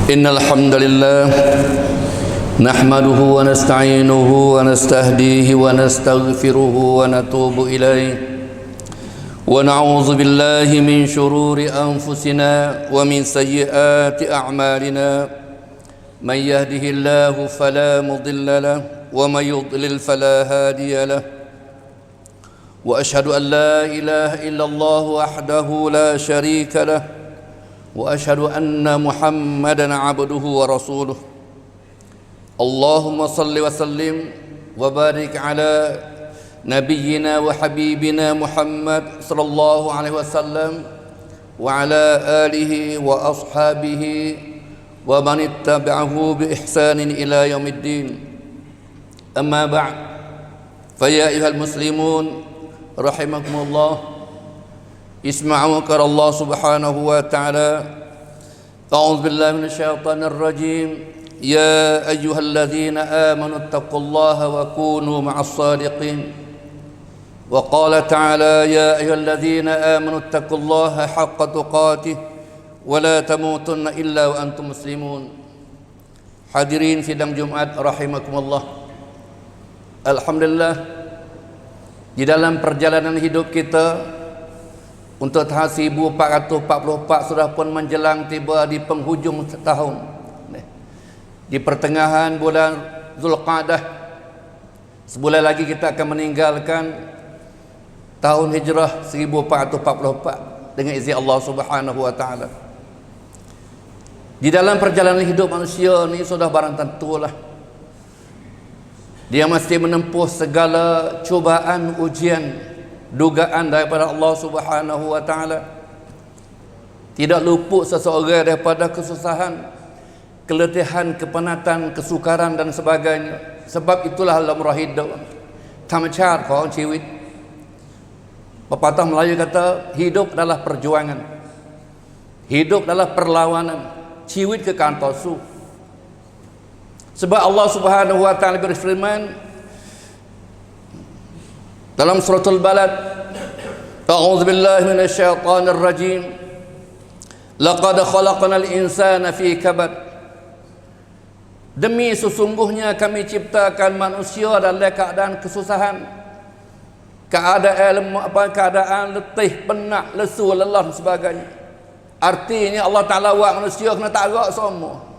إن الحمد لله نحمده ونستعينه ونستهديه ونستغفره ونتوب إليه ونعوذ بالله من شرور أنفسنا ومن سيئات أعمالنا من يهده الله فلا مضل له ومن يضلل فلا هادي له وأشهد أن لا إله إلا الله وحده لا شريك له وأشهد أن محمدا عبده ورسوله اللهم صل وسلم وبارك على نبينا وحبيبنا محمد صلى الله عليه وسلم وعلى آله وأصحابه ومن اتبعه بإحسان إلى يوم الدين أما بعد فيا أيها المسلمون رحمكم الله اسمعوا قول الله سبحانه وتعالى أعوذ بالله من الشيطان الرجيم يا أيها الذين آمنوا اتقوا الله وكونوا مع الصادقين وقال تعالى يا أيها الذين آمنوا اتقوا الله حق تقاته ولا تموتن إلا وأنتم مسلمون. Hadirin sidang Jumat rahimakumullah. Alhamdulillah, di dalam perjalanan hidup kita untuk tahun 1444 sudah pun menjelang tiba di penghujung tahun, di pertengahan bulan Zulqa'dah. Sebulan lagi kita akan meninggalkan tahun hijrah 1444 dengan izin Allah Subhanahu wa taala. Di dalam perjalanan hidup manusia ni sudah barang tentulah dia mesti menempuh segala cubaan, ujian, dugaan daripada Allah Subhanahu wa taala. Tidak luput seseorang daripada kesusahan, keletihan, kepenatan, kesukaran dan sebagainya. Sebab itulah lumrah hidup. Thamachaatของชีวิต Pepatah Melayu kata hidup adalah perjuangan, hidup adalah perlawanan, ชีวิตคือการต่อสู้ Sebab Allah Subhanahu wa taala berfirman dalam suratul Balad, A'udzu billahi minasyaitonir rajim, laqad khalaqnal insana fi kabad. Demi sesungguhnya kami ciptakan manusia dalam keadaan kesusahan, keadaan letih, penat, lesu, lelah dan sebagainya. Artinya Allah Ta'ala buat manusia kena tarak semua.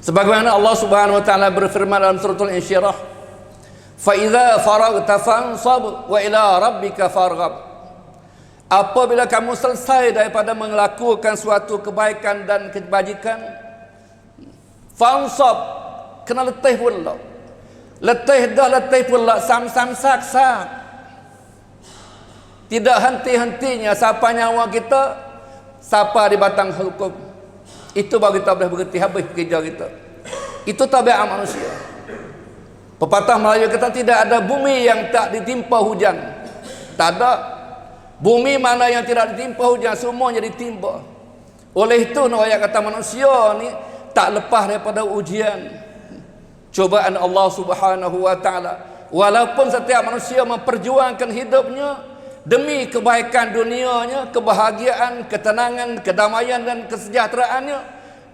Sebagaimana Allah Subhanahu wa taala berfirman dalam suratul Insyirah, fa idza faragta fansab wa ila rabbika farghab. Apabila kamu selesai daripada melakukan suatu kebaikan dan kebajikan, fansab, kena letih pula. Letih dah letih pula, sam-sam sak-sak. Tidak henti-hentinya sapa nyawa kita, sapa di batang hukum. Itu baru kita boleh berhenti habis kerja kita. Itu tabiat manusia. Pepatah Melayu kata tidak ada bumi yang tak ditimpa hujan. Tak ada bumi mana yang tidak ditimpa hujan, semuanya ditimpa. Oleh itu ayat kata manusia ni tak lepas daripada ujian, cubaan Allah Subhanahu wa taala. Walaupun setiap manusia memperjuangkan hidupnya demi kebaikan dunianya, kebahagiaan, ketenangan, kedamaian dan kesejahteraannya,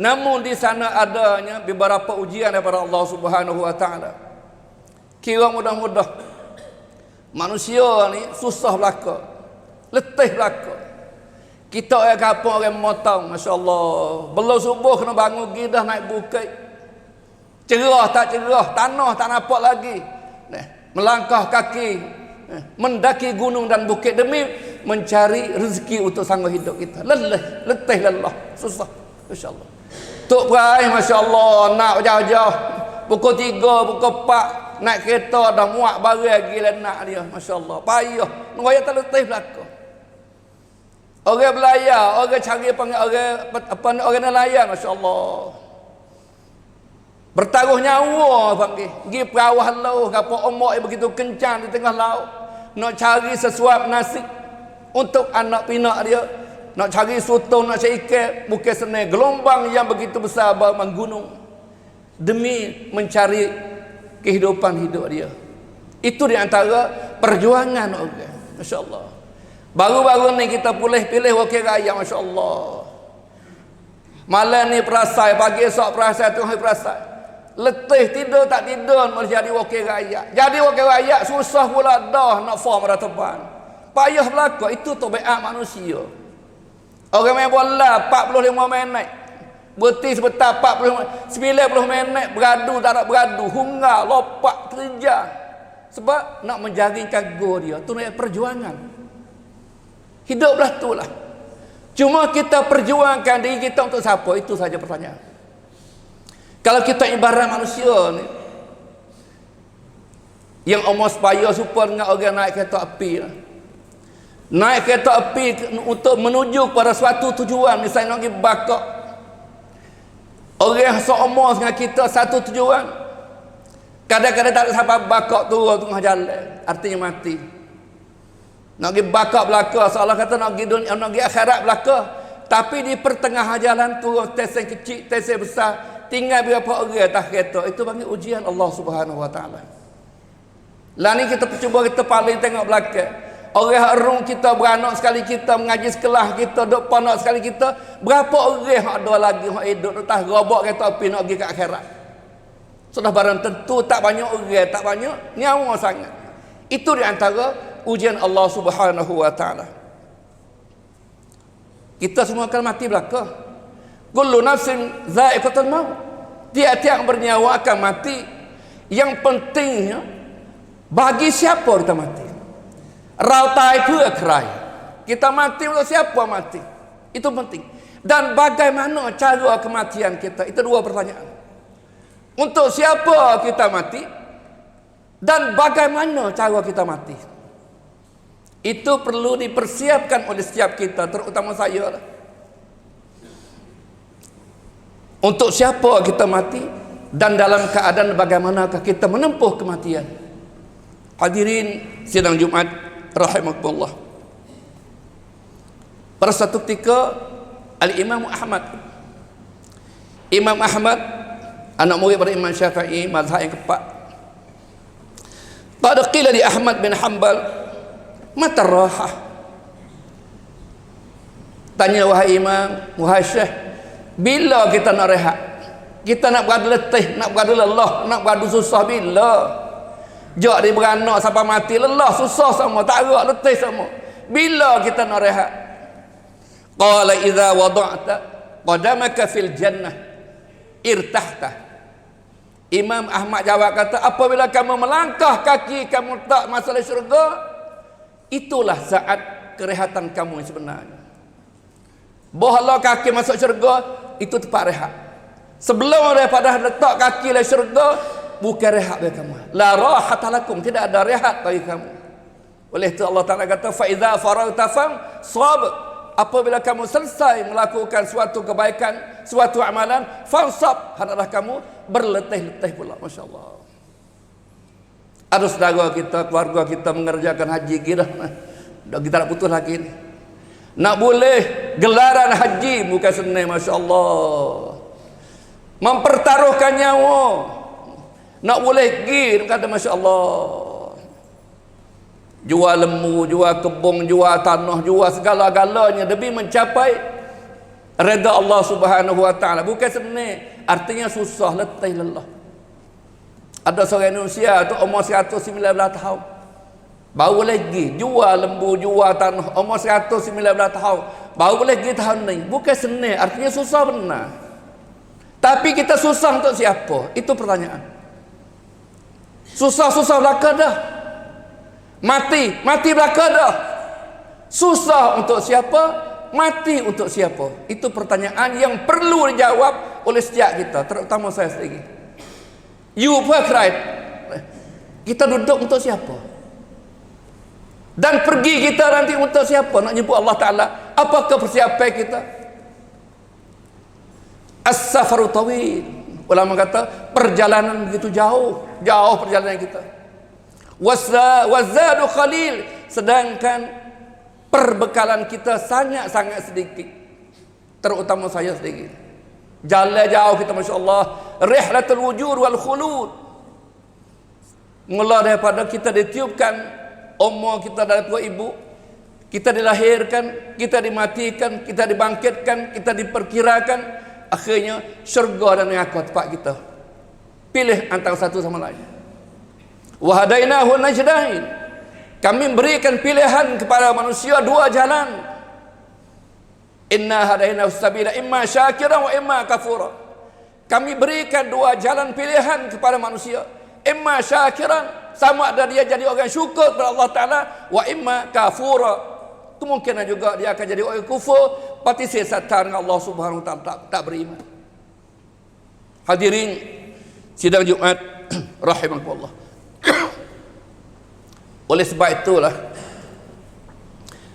namun di sana adanya beberapa ujian daripada Allah Subhanahu wa taala. Kira mudah-mudah manusia ni susah belaka, letih belaka. Kita orang kampung, orang memotong, masya-Allah, belum subuh kena bangun pergi dah naik bukit. Cerah tak cerah, tanah tak nampak lagi. Melangkah kaki mendaki gunung dan bukit demi mencari rezeki untuk sanggup hidup kita. Letih lelah, susah, masya-Allah. Tok Perai masya-Allah nak jauh-jauh pukul 3, pukul 4 naik kereta dah muak barang lagi nak dia, masya-Allah. Payah, ngoyak tak letih belaka. Orang belayar, orang cari orang nelayan, masya-Allah. Bertaruh nyawa panggil, pergi perawah laut, kapal ombak yang begitu kencang di tengah laut, nak cari sesuap nasi untuk anak pinak dia, nak cari sutong, nak cari ikan, bukan senang. Gelombang yang begitu besar menggunung demi mencari kehidupan hidup dia. Itu di antara perjuangan orang, masya-Allah. Baru-baru ni kita boleh pilih wakil rakyat, masya-Allah. Malam ni perasai, pagi esok perasai, tengah hari perasai. Letih tidur tak tidur malah jadi wakil rakyat. Jadi wakil rakyat susah pula dah nak form pada teban. Payah belaka, itu tabiat manusia. Orang main bola 45 minit. Berhenti sebentar 90 minit beradu tak nak beradu, hungar, lopak, kerja. Sebab nak menjaringkan gol dia, tu nak perjuangan. Hiduplah itulah. Cuma kita perjuangkan diri kita untuk siapa? Itu saja pertanyaan. Kalau kita ibarat manusia ni, yang umur sepaya supaya dengan orang naik kereta api lah. Naik kereta api untuk menuju kepada suatu tujuan, misalnya nak pergi Bakok. Orang seumur dengan kita satu tujuan, kadang-kadang tak ada siapa Bakok turun tengah jalan, artinya mati. Nak pergi Bakok belaka, seolah kata nak pergi dunia, nak pergi akhirat belaka. Tapi di pertengahan jalan turun stesen kecil, stesen besar, tinggal berapa orang atas kereta. Itu panggil ujian Allah Subhanahu Wa Taala. Lah ni kita cuba kita paling tengok belakang. Orang erung kita, beranak sekali kita, mengaji sekelah kita, duk ponok sekali kita, berapa orang yang ada lagi yang hidup atas robok kereta api nak pergi ke akhirat. Sudah barang tentu tak banyak orang, tak banyak nyawa sangat. Itu di antara ujian Allah Subhanahu Wa Taala. Kita semua akan mati belaka. Kullu nafsin za'iqatul maut. Tiap-tiap bernyawa akan mati. Yang pentingnya bagi siapa kita mati? Rautai pun kerai. Kita mati untuk siapa mati? Itu penting. Dan bagaimana cara kematian kita? Itu dua pertanyaan. Untuk siapa kita mati? Dan bagaimana cara kita mati? Itu perlu dipersiapkan oleh setiap kita, terutama saya lah. Untuk siapa kita mati dan dalam keadaan bagaimanakah kita menempuh kematian. Hadirin sidang Jumat rahimakumullah. Pada satu ketika Al-Imam Ahmad, Imam Ahmad anak murid pada Imam Syafi'i, mazhab yang keempat. Qad qila li Ahmad bin Hanbal mata rahah. Tanya wahai imam, wahai syekh, bila kita nak rehat? Kita nak berada letih, nak berada lelah, nak berada susah bila? Jok dia beranak sampai mati, lelah, susah semua, tak gerak, letih semua. Bila kita nak rehat? Qala idza wada'ta qadamaka fil jannah irtahta. Imam Ahmad jawab kata, apabila kamu melangkah kaki kamu tak masuk syurga, itulah saat kerehatan kamu yang sebenarnya. Bahawa kaki masuk syurga, itu tempat rehat. Sebelum daripada letak kaki dalam syurga, bukan rehat bagi kamu. La rahata lakum, tidak ada rehat bagi kamu. Oleh itu Allah Ta'ala kata, fa idza faragta fansab. Apabila kamu selesai melakukan suatu kebaikan, suatu amalan, fansab, hendaklah kamu berletih-letih pula. Masya-Allah. Ada saudara kita, keluarga kita mengerjakan haji kita, kita nak putus lagi ni. Nak boleh gelaran haji bukan senang, masya-Allah. Mempertaruhkan nyawa. Nak boleh pergi, kata masya-Allah. Jual lembu, jual kebun, jual tanah, jual segala-galanya demi mencapai redha Allah Subhanahu Wa Taala. Bukan senang, artinya susah, letih, lelah. Ada seorang Indonesia tu umur 119 tahun. Baru lagi jual lembu, jual tanah, umur 119 tahun. Baru lagi tahun ni. Bukan senang, artinya susah benar. Tapi kita susah untuk siapa? Itu pertanyaan. Susah-susah belaka dah. Mati belaka dah. Susah untuk siapa? Mati untuk siapa? Itu pertanyaan yang perlu dijawab oleh setiap kita, terutama saya sendiri. You work right. Kita duduk untuk siapa? Dan pergi kita nanti untuk siapa? Nak jemput Allah Ta'ala. Apakah persiapan kita? As-safaru tawil. Ulama kata perjalanan begitu jauh. Jauh perjalanan kita. Wazadu khalil. Sedangkan perbekalan kita sangat-sangat sedikit. Terutama saya sedikit. Jalan jauh kita, Masya Allah. Rihlatul wujud wal khulud. Mula daripada kita ditiupkan umur kita dari perut ibu, kita dilahirkan, kita dimatikan, kita dibangkitkan, kita diperkirakan akhirnya syurga dan neraka tempat kita. Pilih antara satu sama lain. Wa hadainahu najdain. Kami berikan pilihan kepada manusia dua jalan. Inna hadainahu sabila imma syakiran wa imma kafura. Kami berikan dua jalan pilihan kepada manusia. Imma syakiran, sama ada dia jadi orang syukur kepada Allah Ta'ala, wa imma kafura, kemungkinan juga dia akan jadi orang kufur, pati sesatan dengan Allah Subhanahu Wa Ta'ala, tak beriman. Hadirin sidang Jumat rahimakumullah. Oleh sebab itulah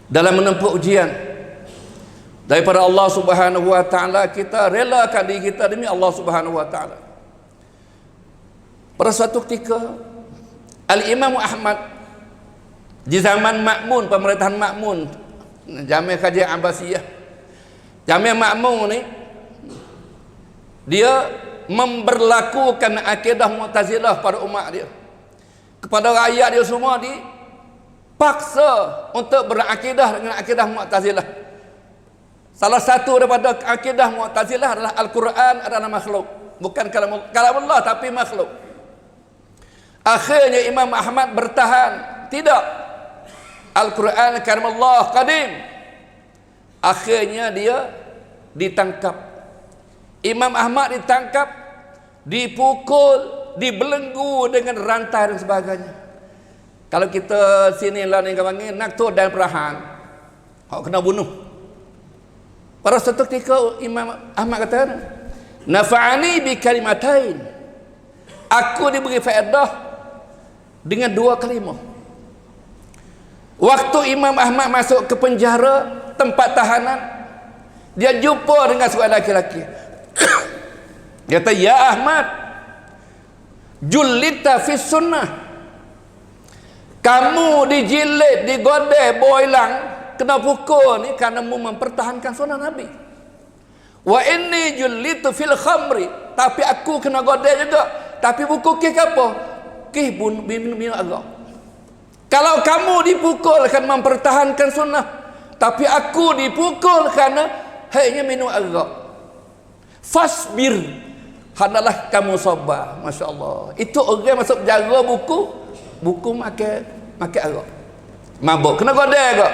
dalam menempuh ujian daripada Allah Subhanahu Wa Ta'ala, kita relakan diri kita demi Allah Subhanahu Wa Ta'ala. Pada suatu ketika Al-Imam Ahmad di zaman Ma'mun, pemerintahan Ma'mun, Jami' Kerajaan Abbasiyah, Jami' Ma'mun ni dia memberlakukan akidah Mu'tazilah pada umat dia. Kepada rakyat dia semua dipaksa untuk berakidah dengan akidah Mu'tazilah. Salah satu daripada akidah Mu'tazilah adalah Al-Quran adalah makhluk, bukan kalam Allah tapi makhluk. Akhirnya Imam Ahmad bertahan, tidak, Al-Quran kalam Allah qadim. Akhirnya dia ditangkap. Imam Ahmad ditangkap, dipukul, dibelenggu dengan rantai dan sebagainya. Kalau kita sini lah ni panggil naktur dan perahan, hak kena bunuh. Pada suatu ketika Imam Ahmad kata, nafa'ani bi kalimatain, aku diberi faedah dengan dua kalimah. Waktu Imam Ahmad masuk ke penjara, tempat tahanan, dia jumpa dengan seorang lelaki. Dia kata, ya Ahmad, julita fi sunnah, kamu dijilid, digodeh, boilang, kena pukul ni kerana mu mempertahankan sunnah Nabi. Wa inni julitu fil khamri, tapi aku kena godeh juga, tapi buku kih apa? Kih minum agak. Kalau kamu dipukul kerana mempertahankan sunnah, tapi aku dipukul kerana hanya minum agak, fasbir, hendaklah kamu sabar. Masya Allah. Itu orang masuk penjara buku makan agak, mabuk, kena godeh agak,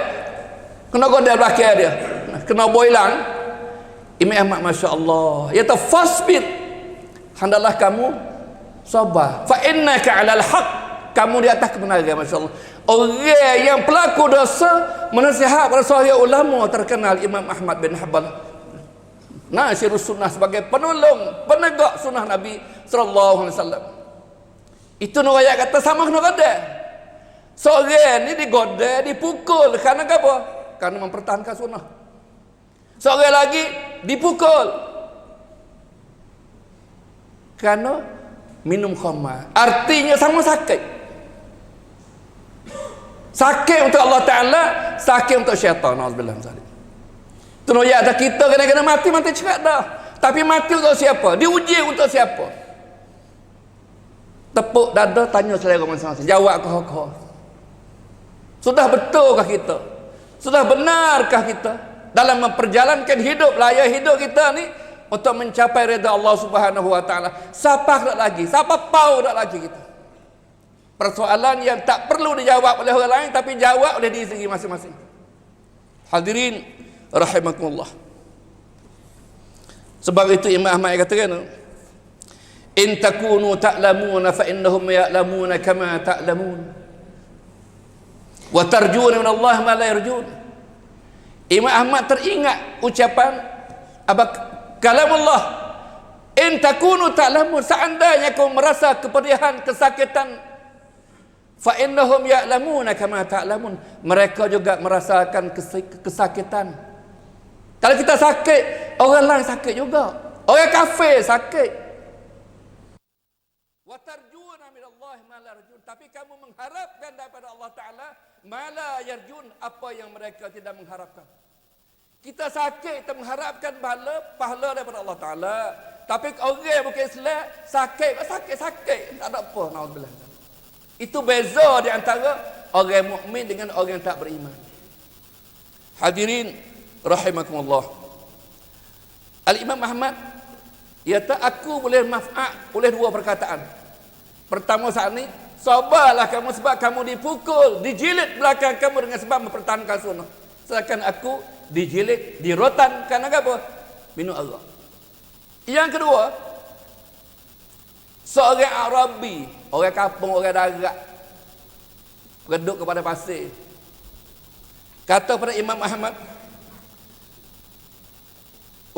kena godeh belakang dia, kena boilang. Imam Ahmad Masya Allah, iaitu fasbir, hendaklah kamu sabar, fa innaka 'alal haq, kamu di atas kebenaran. Masya-Allah. Orang yang pelaku dosa menasihat pada seorang ulama terkenal, Imam Ahmad bin Hanbal, Nasirus Sunnah, sebagai penolong, penegak sunnah Nabi sallallahu alaihi wasallam. Itu riwayat kata sama kena godeh. Seorang ni digodeh, dipukul kerana apa? Kerana mempertahankan sunnah. Seorang lagi dipukul kerana minum khamar. Artinya sama sakit. Sakit untuk Allah Ta'ala, sakit untuk syaitan. Na'udzubillah min zalik. Itu ya, kita kena mati cepat dah. Tapi mati untuk siapa? Diuji untuk siapa? Tepuk dada, tanya selera masing-masing, jawab kau. Sudah betulkah kita? Sudah benarkah kita dalam memperjalankan hidup, layak hidup kita ni untuk mencapai redha Allah Subhanahu Wa Ta'ala? Siapa tak lagi? Siapa pau tak lagi kita? Persoalan yang tak perlu dijawab oleh orang lain, tapi jawab oleh diri sendiri masing-masing. Hadirin rahimakumullah. Sebab itu Imam Ahmad katakan, in takunu ta'lamuna fa innahum ya'lamuna kama ta'lamun wa tarjuna min Allah ma la yarjun. Imam Ahmad teringat ucapan kalam Allah, in takunu ta'lamun, seandainya kau merasa kepedihan, kesakitan, fa innahum ya'lamuna kama ta'lamun, mereka juga merasakan kesakitan. Kalau kita sakit, orang lain sakit juga. Orang kafir sakit. Wa tarjuna min Allah ma la yarjun, tapi kamu mengharapkan daripada Allah Ta'ala ma la yarjun, apa yang mereka tidak mengharapkan. Kita sakit, kita mengharapkan pahala daripada Allah Ta'ala. Tapi orang bukan Islam sakit, tak ada apa. Naudzubillah. Itu beza di antara orang mukmin dengan orang yang tak beriman. Hadirin rahimakumullah. Al-Imam Ahmad Iaitu aku boleh manfaat oleh dua perkataan. Pertama saat ini, sabarlah kamu sebab kamu dipukul, dijilid belakang kamu dengan sebab mempertahankan sunnah. Sedangkan aku dijilid, dirotan kerana apa? Minum Allah. Yang kedua, seorang Arabi, orang kampung, orang darat, reduk kepada pasir, kata pada Imam Ahmad,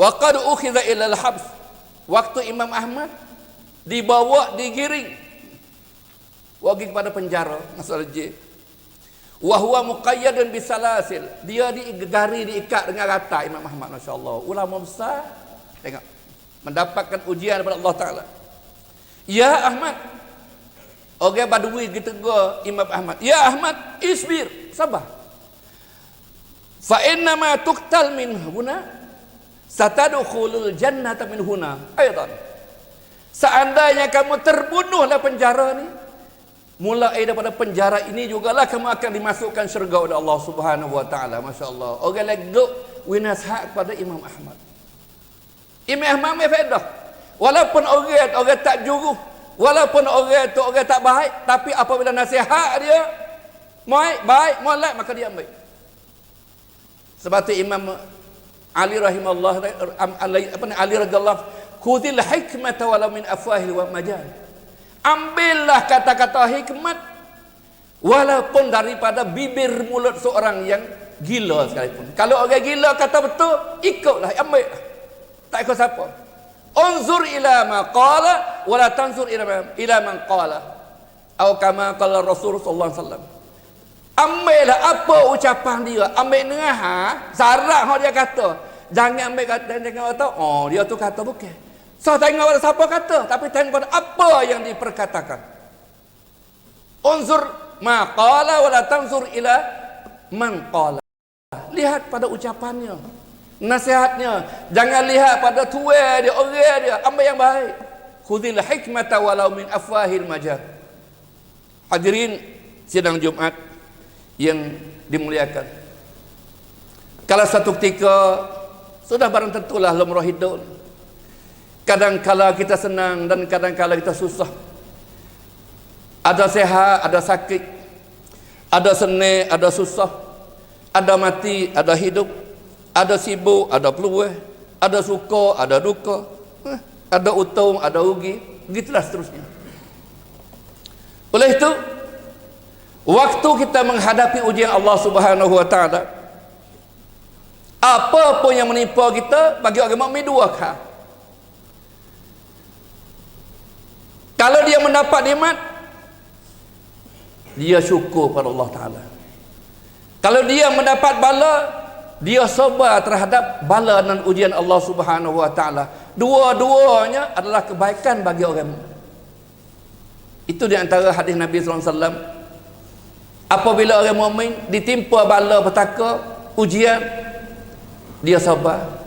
wa qad ukhidha ila al-habs, waktu Imam Ahmad dibawa, digiring pergi kepada penjara masalah je, wa huwa muqayyadun bisalasil, dia digari, diikat dengan rata. Imam Ahmad, masya-Allah, ulama besar, tengok mendapatkan ujian daripada Allah Taala. Ya Ahmad, orang Badui gitu go Imam Ahmad, ya Ahmad, isbir, sabar. Fa inna ma tuqtal min huna satadkhulul jannata min huna aidan. Seandainya kamu terbunuh dalam penjara ni, mulai daripada penjara ini jugalah kamu akan dimasukkan syurga oleh Allah Subhanahu wa taala. Masya-Allah. Orang legok winashak kepada Imam Ahmad. Imam Ahmad mai faedah. Walaupun orang tak juruh, walaupun orang tu orang tak baik, tapi apabila nasihat dia baik, molek, maka dia ambil. Sebab tu Imam Ali rahimahullah, Ali radhiyallahu, khudhil hikmata walau min afwahil wa majal. Ambillah kata-kata hikmat walaupun daripada bibir mulut seorang yang gila sekalipun. Kalau orang gila kata betul, ikutlah, ambil. Tak ikut siapa. Unzur ila ma qala wa la tanzur ila man qala. Atau kama qala Rasulullah sallallahu alaihi wasallam. Ambillah apa ucapan dia, ambil dengar syarat hak dia kata. Jangan ambil kata, jangan kata, oh dia tu kata bukan. So tengok pada siapa kata, tapi tengok pada apa yang diperkatakan. Unzur ma qala wa la tanzur ila man qala. Lihat pada ucapannya, nasihatnya. Jangan lihat pada tua dia, orang dia. Ambil yang baik. Khudhil hikmata walau min afwahil majal. Hadirin sidang Jumaat yang dimuliakan, kalau satu ketika sudah barang tentulah lumrah hidup, kadang-kala kita senang dan kadang-kala kita susah. Ada sehat, ada sakit, ada senang, ada susah, ada mati, ada hidup, ada sibuk, ada peluang, ada suka, ada duka, ada untung, ada rugi, begitulah seterusnya. Oleh itu, waktu kita menghadapi ujian Allah Subhanahu wa taala, apa pun yang menimpa kita, bagi orang mukmin dua hal. Kalau dia mendapat nikmat, dia syukur pada Allah Taala. Kalau dia mendapat bala, dia sabar terhadap bala dan ujian Allah Subhanahu wa taala. Dua-duanya adalah kebaikan bagi orang mukmin. Itu di antara hadis Nabi sallallahu alaihi wasallam. Apabila orang mukmin ditimpa bala petaka, ujian, dia sabar.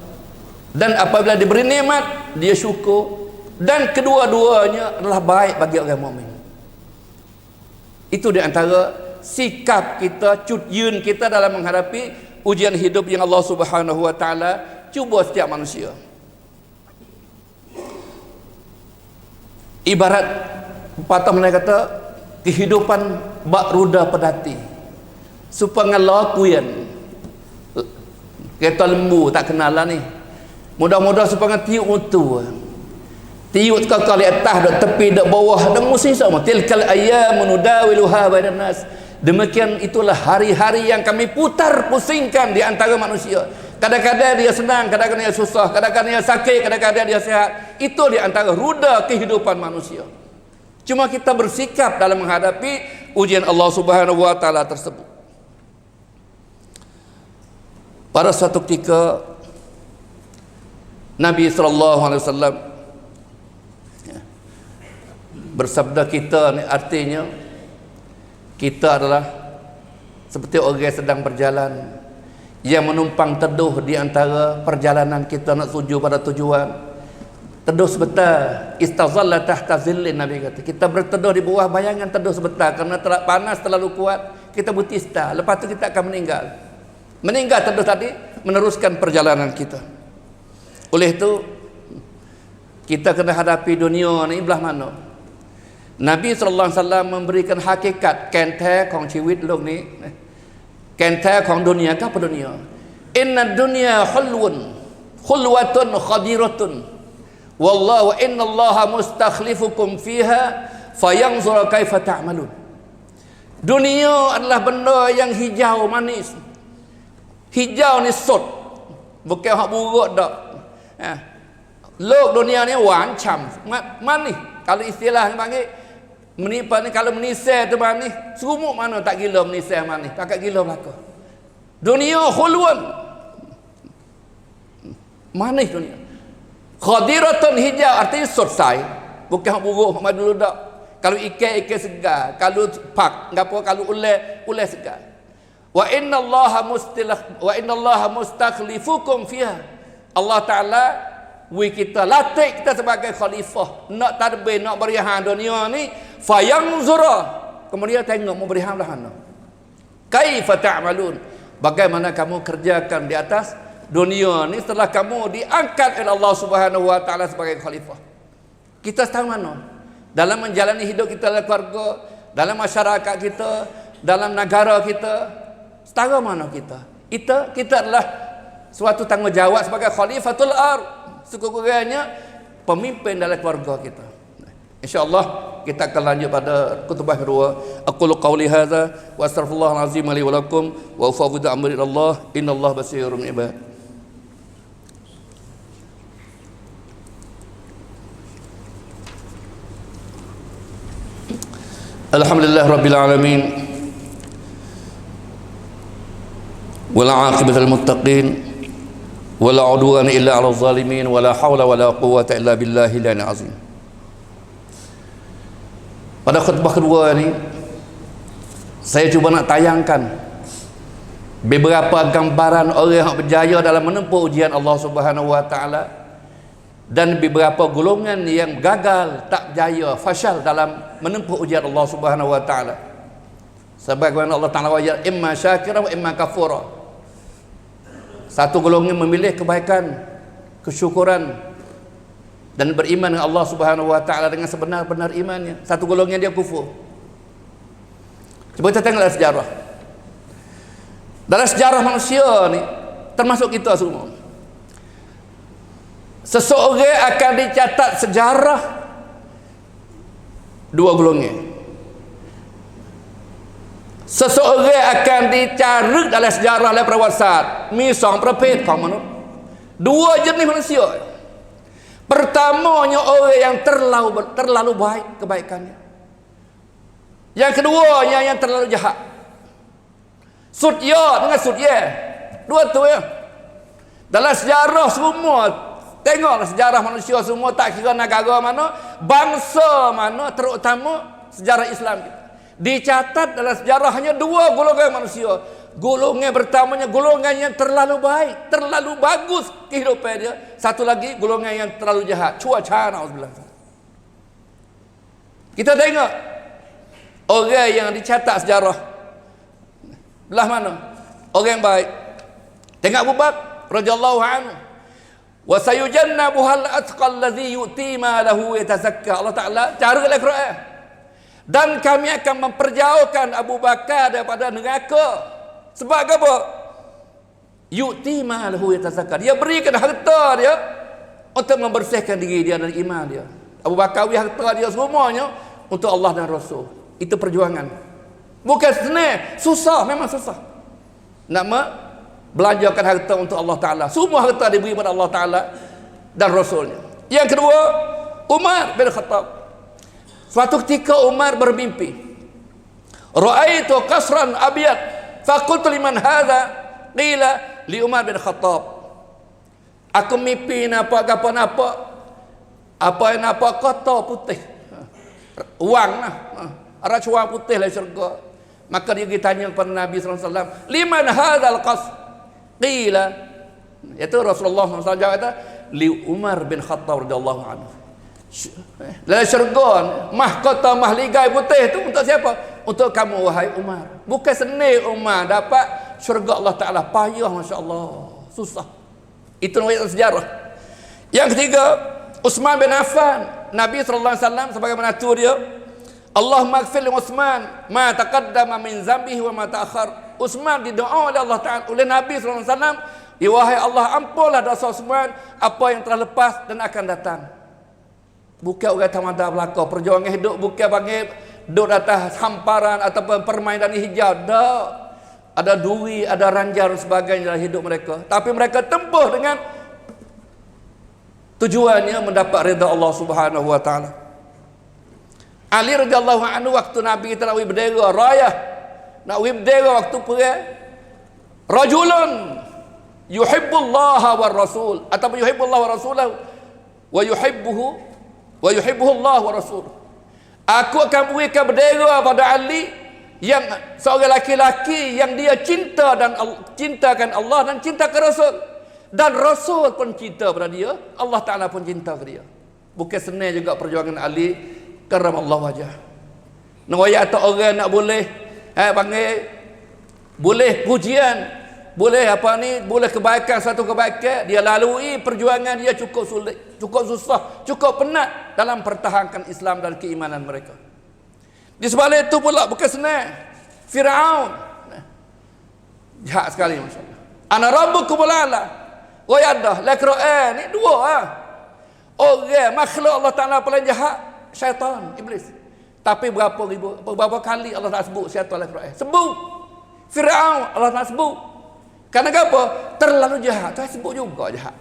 Dan apabila diberi nikmat, dia syukur. Dan kedua-duanya adalah baik bagi orang mukmin. Itu di antara sikap kita, cutjun kita dalam menghadapi ujian hidup yang Allah Subhanahu wa taala cuba setiap manusia. Ibarat pepatah mereka kata, kehidupan bak ruda pedati supaya lakuan kereta lembu tak kenal lah ni, mudah-mudahan supaya tiup mutu, tiup kekal di atas dok tepi dok bawah dan musim sama. Tilkal ayyamu nudawiluha bainan nas. Demikian itulah hari-hari yang kami putar pusingkan di antara manusia. Kadang-kadang dia senang, kadang-kadang dia susah, kadang-kadang dia sakit, kadang-kadang dia sehat. Itu di antara ruda kehidupan manusia. Cuma kita bersikap dalam menghadapi ujian Allah Subhanahu wa taala tersebut. Pada suatu ketika Nabi sallallahu alaihi wasallam bersabda, kita ni artinya kita adalah seperti orang yang sedang berjalan, yang menumpang teduh di antara perjalanan kita nak tuju pada tujuan. Teduh sebentar, istazalla tahta zillin, Nabi kata. Kita berteduh di bawah bayangan teduh sebentar, kerana panas terlalu kuat, kita bertista, lepas tu kita akan meninggal. Meninggal teduh tadi, meneruskan perjalanan kita. Oleh itu, kita kena hadapi dunia ni belah mana. Nabi SAW memberikan hakikat แก่นแท้ของชีวิตโลกนี้แก่นแท้ของดุนยากับดุนยาอินนัดดุนยาฮุลวุนฮุลวะตุนคอดีรตุนwallahu innallaha mustakhlifukum fiha fayanzur kaifa ta'malun. Dunia adalah benda yang hijau manis. Hijau ni sot, bukan hak buruk dak. Lok dunia ni wan cham manis. Kalau istilah ni panggil menipa ni, kalau menisai tu manis, serumuk mana tak gila menisai manis, pakat gila belaka. Dunia khulwan, manis dunia. Khadiratun hijau artinya sosai, bukan hak buruk hak dulu dak. Kalau ikan segar, kalau pak gapo, kalau ulai segar. Wa innallaha mustakhlifukum fiha. Allah Taala kita latih kita sebagai khalifah, nak tadbir, nak berihan dunia ni, fayanzura, kemudian tengok mau berihan lah mana. Kaifa ta'malun, bagaimana kamu kerjakan di atas dunia ni setelah kamu diangkat oleh Allah Subhanahu wa taala sebagai khalifah. Kita tahu mana dalam menjalani hidup kita dalam keluarga, dalam masyarakat kita, dalam negara kita, setara mana kita. Kita adalah suatu tanggungjawab sebagai khalifatul ardh, sekurang-kurangnya pemimpin dalam keluarga kita. InsyaAllah kita akan lanjut pada khutbah kedua. Aqulu qawli hadza wa astaghfirullahal azim li wa lakum wa ufawwidu amri ilallah innallaha basirun bil ibad. Alhamdulillah rabbil alamin wal 'aqibatul muttaqin wala 'udwana illa 'alal zalimin wala haula wala quwwata illa billahil 'aliyyil 'azim. Pada khutbah kedua ni saya cuba nak tayangkan beberapa gambaran orang yang berjaya dalam menempuh ujian Allah Subhanahu wa taala dan beberapa golongan yang gagal, tak berjaya, fashal dalam menempuh ujian Allah Subhanahu wa taala. Sebagaimana Allah Taala wajah imma syakira wa imma kafura. Satu golongan memilih kebaikan, kesyukuran dan beriman dengan Allah Subhanahu wa taala dengan sebenar-benar imannya. Satu golongan dia kufur. Cuba kita tengoklah sejarah. Dalam sejarah manusia ni, termasuk kita semua, seseorang akan dicatat sejarah dua golongan. Seseorang akan dicari dalam sejarah dalam perwakilan misal berpet kaum manusia. Dua jenis manusia. Pertamanya orang yang terlalu baik kebaikannya. Yang keduanya yang terlalu jahat. Sudya dengan sudya. Dua tu ya. Dalam sejarah semua, tengoklah sejarah manusia semua, tak kira negara mana, bangsa mana, terutama sejarah Islam kita. Dicatat dalam sejarah hanya dua golongan manusia. Golongan pertamanya golongan yang terlalu baik, terlalu bagus kehidupan dia. Satu lagi golongan yang terlalu jahat, cuaca na'udzubillah. Kita tengok orang yang dicatat sejarah belah mana? Orang yang baik. Tengok Abu Bakar radhiyallahu anhu. Wa sayujannabuhal atqal ladzi yu'ti ma lahu yatazakka. Allah Taala cara dalam Quran. Dan kami akan memperjauhkan Abu Bakar daripada neraka. Sebab apa? Yu'ti ma lahu yatazakka. Dia berikan harta dia untuk membersihkan diri dia dan iman dia. Abu Bakar beri harta dia semuanya untuk Allah dan Rasul. Itu perjuangan. Bukan senang, susah, memang susah. Nak belanjakan harta untuk Allah Ta'ala. Semua harta diberi kepada Allah Ta'ala dan Rasulnya. Yang kedua, Umar bin Khattab. Suatu ketika Umar bermimpi. Ra'aitu qasran abyad faqultu liman hadha qila li Umar bin Khattab. Aku mimpi nampak apa yang nampak kota putih. Wang lah. Racuan putih lah syurga. Maka dia ditanya kepada Nabi SAW, liman hadzal qasr? Qila, itu Rasulullah SAW jawab kata, li Umar bin Khattab radhiyallahu anhu. Dalam syurga, mahkota mahligai putih itu untuk siapa? Untuk kamu wahai Umar. Bukan senang Umar dapat syurga Allah Ta'ala. Payah, masya-Allah, susah. Itu riwayat sejarah. Yang ketiga, Utsman bin Affan, Nabi sallallahu alaihi wasallam sebagaimana tu dia, Allahumma ighfir li Utsman ma taqaddama min zambihi wa ma ta'akhkhar. Utsman didoa oleh Allah Taala, oleh Nabi sallallahu alaihi wasallam, ya wahai Allah, ampunlah dosa Utsman apa yang telah lepas dan akan datang. Bukan orang tamada belaka perjuangan hidup, bukan bagi duduk atas hamparan ataupun permainan hijau. Tak. Ada duri, ada ranjau dan sebagainya dalam hidup mereka. Tapi mereka tempuh dengan tujuannya mendapat redha Allah Subhanahu wa taala. Ali radhiyallahu anhu waktu Nabi kita nak berdera raya, nak berdera waktu perang, rajulun yuhibbullaha war rasul ataupun yuhibbullaha wa rasulahu wa yuhibbuhu Allah wa rasul. Aku akan berikan bendera pada Ali yang seorang laki-laki yang dia cinta dan cintakan Allah dan cintakan Rasul, dan Rasul pun cinta pada dia, Allah Taala pun cinta ke dia. Bukan senang juga perjuangan Ali karam Allah wajah. Nak atau orang nak boleh panggil boleh pujian, boleh apa ni, boleh kebaikan, satu kebaikan dia lalui perjuangan dia cukup sulit, cukup susah, cukup penat dalam pertahankan Islam dan keimanan mereka. Di sebalik itu pula bukan senang. Firaun jahat sekali, masya-Allah. Ana rabbukumul a'la wa yadah la Quran ni dua orang makhluk Allah Taala paling jahat syaitan, iblis. Tapi berapa kali Allah tak sebut syaitan dalam Quran? Sebut. Firaun Allah tak sebut. Karena apa? Terlalu jahat. Tuhan sebut juga jahat.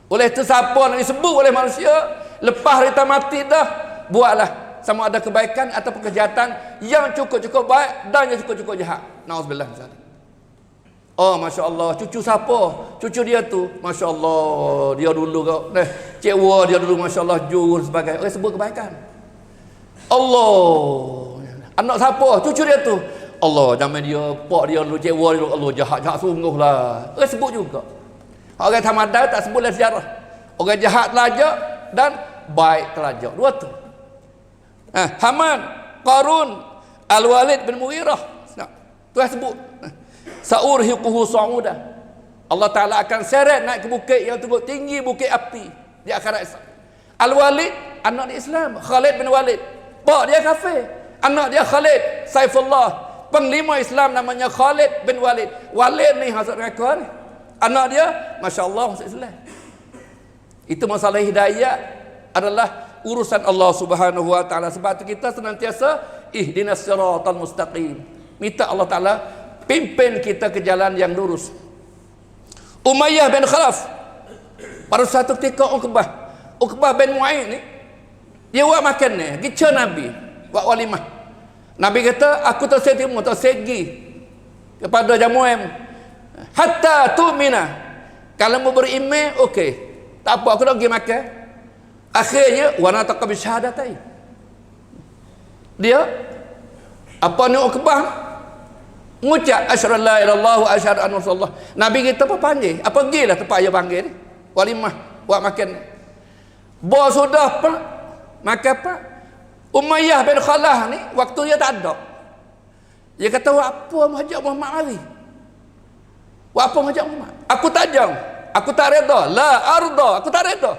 Oleh itu siapa nak disebut oleh manusia, lepas kita mati dah, buatlah sama ada kebaikan ataupun kejahatan yang cukup-cukup baik dan yang cukup-cukup jahat. Nauzubillah misalnya. Oh, Masya Allah, cucu siapa? Cucu dia tu, Masya Allah, dia dulu kau. Cewa dia dulu, Masya Allah, jujur sebagainya. Orang sebut kebaikan. Allah. Anak siapa? Cucu dia tu. Allah, zaman dia, pak dia dulu, cewa dia dulu. Allah, jahat-jahat sungguh lah. Orang sebut juga. Orang tamadai tak sebut dalam sejarah. Orang jahat telajak dan baik telajak. Dua tu. Haman, Qarun, Al-Walid bin Mughirah. Tuhan sebut. Sa'urhiquhu sa'uda. Allah Ta'ala akan seret naik ke bukit yang terbuk tinggi, bukit api di akhirat. Al-Walid, anak di Islam. Khalid bin Walid, pak dia kafir. Anak dia Khalid, Saifullah. Penglima Islam namanya Khalid bin Walid. Walid ni hasad rekor ni. Anak dia, Masya Allah, masuk Islam. Itu masalah hidayah adalah urusan Allah Subhanahu wa taala. Sebab itu kita senantiasa ihdinas siratal mustaqim. Minta Allah Taala pimpin kita ke jalan yang lurus. Umayyah bin Khalaf pada satu ketika Uqbah bin Mu'ayyid ni dia buat makan ni, gica Nabi, buat walimah. Nabi kata, aku tak setimu, tak segi kepada jamuan hatta tu'mina. Kalau mau beriman, okey. Tak apa, aku nak pergi makan. Akhirnya wa nataqa bi syahadatai. Dia apa ni Uqbah mengucap asyhadu la ilaha illallah wa asyhadu anna rasulullah. Nabi kita apa panggil? Apa pergilah tempat dia panggil ni. Walimah buat makan. Bos sudah pak makan pak. Umayyah bin Khalaf ni waktu dia tak ada. Dia kata, apa mengajak Muhammad mari? Apa mengajak Muhammad? Aku tak jauh. Aku tak reda. La arda. Aku tak reda.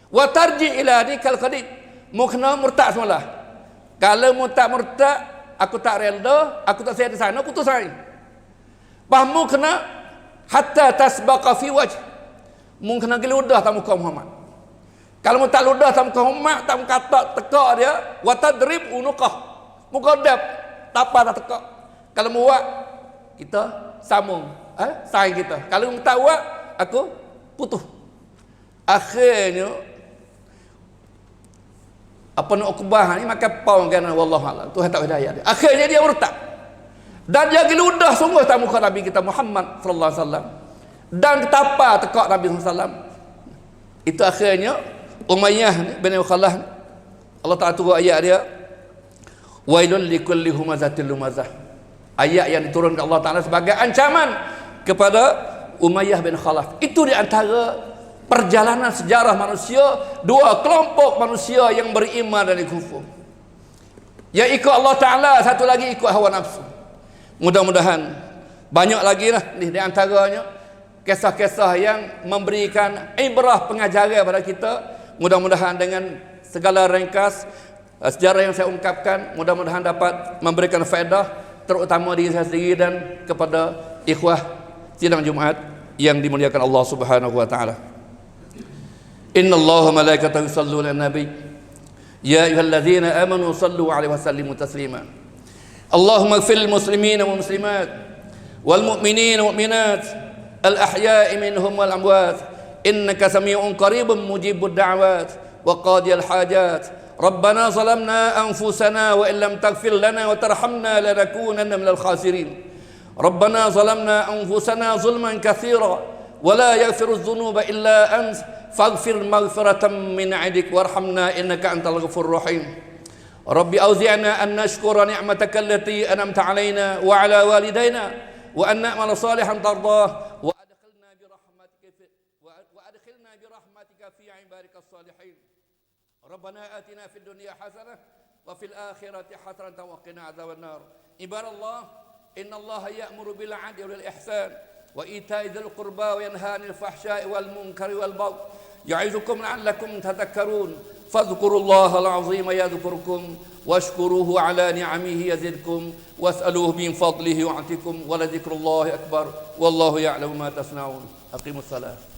Wa tarji ila dikal qadid. Mu kena murtad semula. Kalau mu tak murtad, aku tak reda, aku tak saya di sana, putus saya. Bahmu kena hatta tasbaqa fi wajh. Mu kena geludah tak muka Muhammad. Kalau mu tak ludah tak muka Muhammad, tak muka tekak dia, wa tadrib unuqah. Muka dap, tak apa tak tekak. Kalau mu buat, kita sambung, saing kita. Kalau mu tak buat, aku putus. Akhirnya apa nak Uqbah ni makan paung kan, wallahu alam, Tuhan tak hidayah dia. Akhirnya dia murtad. Dan dia geludah sungguh tak muka Nabi kita Muhammad sallallahu alaihi wasallam. Dan ketapa tekak Nabi sallallahu alaihi wasallam. Itu akhirnya Umayyah bin Khalaf, Allah Taala turun ayat dia, wailul likulli humazatil lumazah. Ayat yang diturunkan Allah Taala sebagai ancaman kepada Umayyah bin Khalaf. Itu di antara perjalanan sejarah manusia, dua kelompok manusia yang beriman dan kufur. Yang ikut Allah Ta'ala, satu lagi ikut hawa nafsu. Mudah-mudahan banyak lagi lah di antaranya kisah-kisah yang memberikan ibrah pengajaran kepada kita Mudah-mudahan dengan segala ringkas sejarah yang saya ungkapkan, mudah-mudahan dapat memberikan faedah terutama diri saya sendiri dan kepada ikhwah sidang Jumat yang dimuliakan Allah Subhanahu wa taala. Inna Allah wa malaikatahu yusalluna 'alan nabi ya ayyuhalladzina amanu sallu 'alaihi wa sallimu taslima. Allahumma ighfir lil muslimina wal muslimat wal mu'minina wal mu'minat al ahya'i minhum wal amwat innaka samii'un qaribun mujibud da'wat wa qadiyal hajat. ربنا ظلمنا أنفسنا وإن لم تغفر لنا وترحمنا لنكونن من الخاسرين. ربنا ظلمنا أنفسنا ظلما كثيرا ولا يغفر الذنوب إلا أنت فاغفر مغفرة من عندك وارحمنا إنك أنت الغفور الرحيم. ربي أوزعنا أن نشكر نعمتك التي أنعمت علينا وعلى والدينا وأن نعمل صالحا ترضاه وأدخلنا برحمتك في عبادك الصالحين. ربنا آتنا في الدنيا حسنة وفي الآخرة حسنة وقنا عذاب النار. عباد الله إن الله يأمر بالعدل والإحسان وإيتاء ذي القربى وينهى عن الفحشاء والمنكر والبغي يعظكم لعلكم تذكرون. فاذكروا الله العظيم يذكركم واشكروه على نعمه يزدكم واسألوه من فضله يعطكم ولذكر الله أكبر والله يعلم ما تصنعون. أقيموا الصلاة.